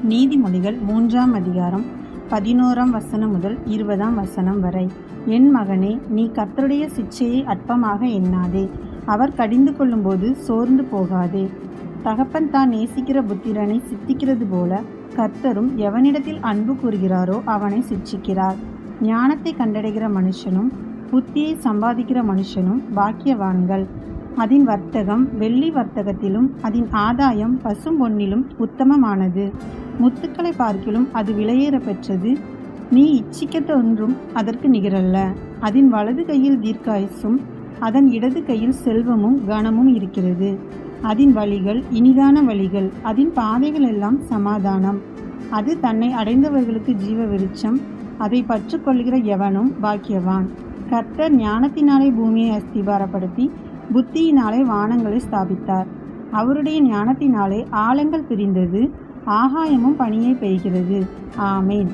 நீதிமொழிகள் 3ஆம் அதிகாரம் 11ஆம் வசனம் முதல் 20ஆம் வசனம் வரை. என் மகனே, நீ கர்த்தருடைய சிட்சையை அற்பமாக எண்ணாதே. அவர் கடிந்து கொள்ளும்போது சோர்ந்து போகாதே. தகப்பன் தான் நேசிக்கிற புத்திரனை சித்திக்கிறது போல கர்த்தரும் எவனிடத்தில் அன்பு கூறுகிறாரோ அவனை சிட்சிக்கிறார். ஞானத்தை கண்டடைகிற மனுஷனும் புத்தியை சம்பாதிக்கிற மனுஷனும் பாக்கியவான்கள். அதன் வர்த்தகம் வெள்ளி வர்த்தகத்திலும் அதன் ஆதாயம் பசும் பொன்னிலும் உத்தமமானது. முத்துக்களை பார்க்கிலும் அது விலையேற பெற்றது. நீ இச்சிக்கத்தொன்றும் அதற்கு நிகரல்ல. அதன் வலது கையில் தீர்க்காயுசும் அதன் இடது கையில் செல்வமும் கனமும் இருக்கிறது. அதன் வழிகள் இனிதான வழிகள், அதன் பாதைகள் எல்லாம் சமாதானம். அது தன்னை அடைந்தவர்களுக்கு ஜீவ விருட்சம். அதை பற்றுக்கொள்கிற எவனும் பாக்கியவான். கர்த்தர் ஞானத்தினாலே பூமியை அஸ்திபாரப்படுத்தி புத்தியினாலே வானங்களை ஸ்தாபித்தார். அவருடைய ஞானத்தினாலே ஆழங்கள் பிரிந்தது, ஆகாயமும் பனியை பெய்கிறது. ஆமேன்.